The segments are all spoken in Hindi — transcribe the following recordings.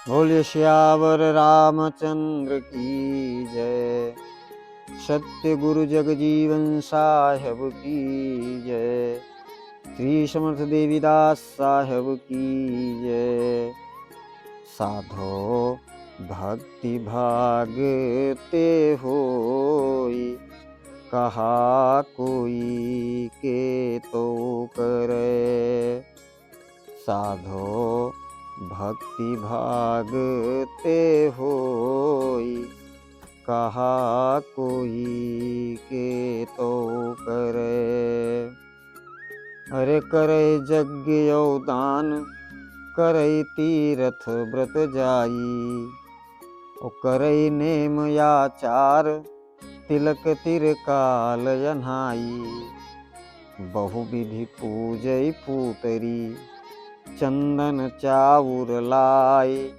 बोलिए श्यावर रामचंद्र की जय। सत्य गुरु जगजीवन साहेब की जय। श्री समर्थ देवीदास साहेब की जय। साधो भक्ति भागते होई, कहा कोई के तो करे। साधो भक्ति भागते होई, कहा कोई के तो करे। अरे करे यज्ञ दान, करे तीर्थ व्रत जाई। ओ करे नेम आचार, तिलक तिरकाल अन्हाई। बहुविधि पूजई पूतरी, चंदन चाउर लाई।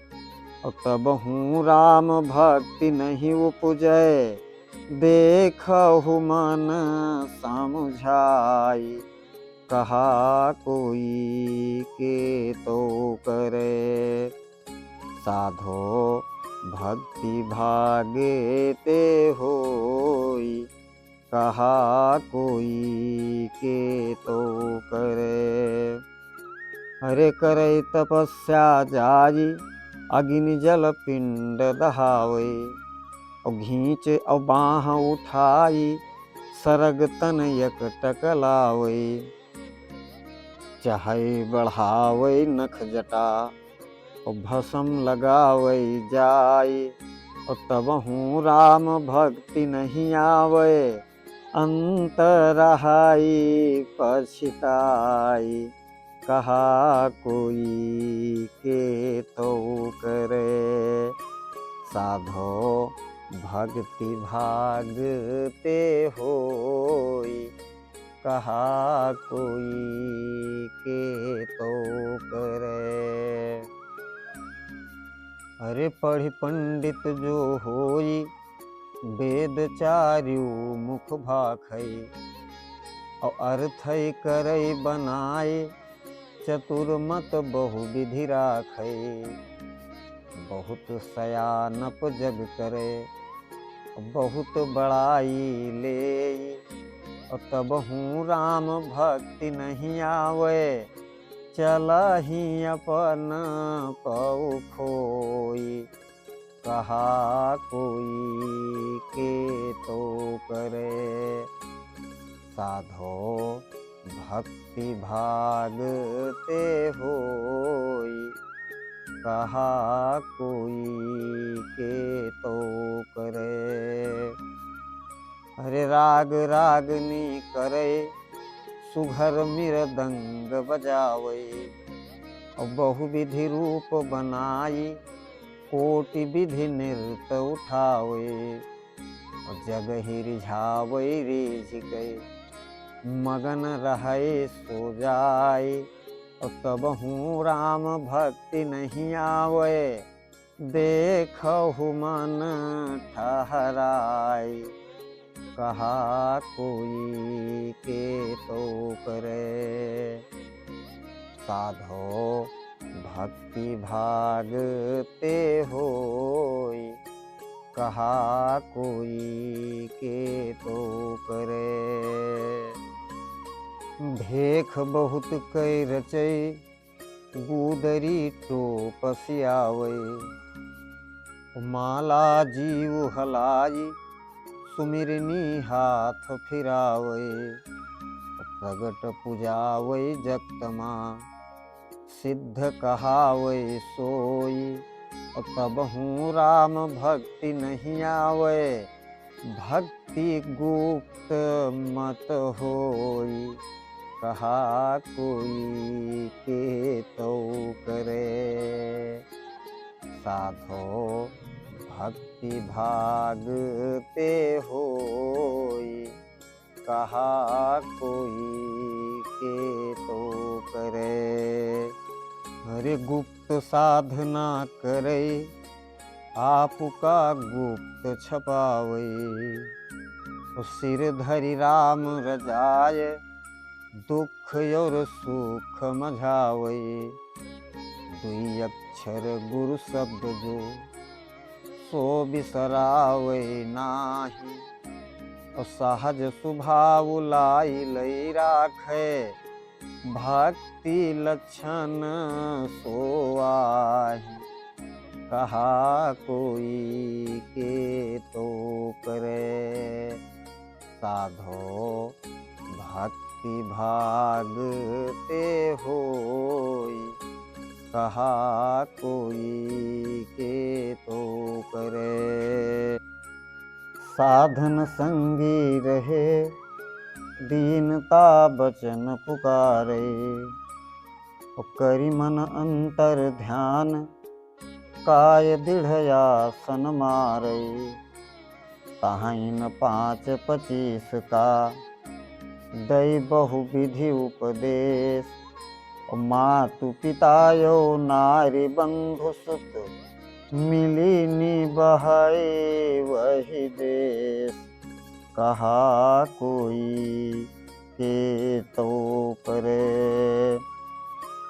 और तबहू राम भक्ति नहीं उपजै, देखहु मन समुझाई। कहा कोई के तो करे। साधो भक्ति भागते होई, कहा कोई के तो करे। हरे करे तपस्या जाई, अग्नि जल पिंड दहावे। और घींच और बाह उठाई, सरग तन एकटक लावे। चाहे बढ़ावे नख जटा, और भस्म लगावे जाई। और तबहू राम भक्ति नहीं आवे, अंतरहाई पछताई। कहा कोई के तो करे। साधो भक्ति भागते होई, कहा कोई के तो करे। अरे पढ़ि पंडित जो होई, वेद चारु मुख भाखई। और अर्थई करई बनाए, चतुर्मत बहुविधि राखै। बहुत सयानप जग करे, बहुत बड़ाई ले। और तबहू राम भक्ति नहीं आवे, चलहि अपन पौ खोई। कहा कोई के तो करे। साधो भक्ति भागते होई, कहा कोई के तो करे। अरे राग रागनी करे, सुघर मृदंग बजावे। और बहुविधि रूप बनाई, कोटि विधि नृत्य उठावे। और जग ही रिझावे रिझ गए, मगन रहे सो जाए। और तबहू राम भक्ति नहीं आवे, देखहु मन ठहराई। कहा कोई के तो करे। साधो भक्ति भागते होई, कहा कोई के तो करे। भेख बहुत कै रचै, गुदरी टोप सियावै। माला जीव हलाई, सुमिरनी हाथ फिरावै। प्रगट पुजावै जगतमा, सिद्ध कहावै सोई। और तबहू राम भक्ति नहीं आवे, भक्ति गुप्त मत होई। कहा कोई के तो करे। साधो भक्ति भागते होई, कहा कोई के तो करे। अरे गुप्त साधना करे, आपका गुप्त छपावे। सिर धरि राम रजाय, दुख और सुख मझावे। दुई अक्षर गुरु शब्द जो सो बिसरावे नाही। सहज स्वभाव लाई लई राखे भक्ति लक्षण सोआही। कहा कोई के तो करे साधो भक्ति भाग ते होई। कहा कोई के तो करे साधन संगी रहे दीनता बचन पुकारे। करि मन अंतर ध्यान काय दृढ़ आसन मारे। ताहिन 5-25 का दई बहु विधि उपदेश। मातु पितायो नारी बंधु सुत मिली निबहै वही देश। कहा कोई के तो करे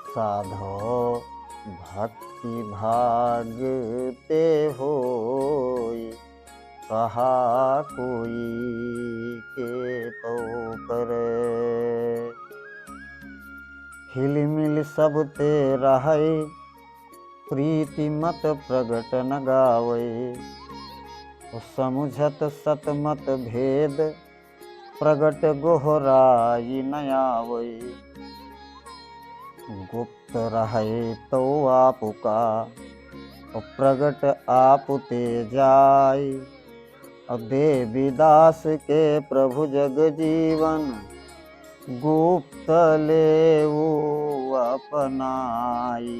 साधो भक्ति भाग ते होई। कहा कोई के तो करे हिल मिल सब ते रहै प्रीति मत प्रगट न गावै। समुझत सतमत भेद प्रगट गोहराई न आवै। गुप्त रहै तो आपुका प्रगट आप ते जाय। देवीदास के प्रभु जग जीवन गुप्त लेऊ अपनाई।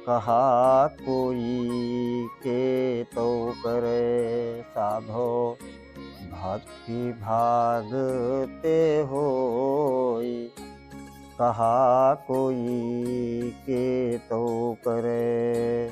कहा कोई के तो करे साधो भक्ति भाग ते होई। कहा कोई के तो करे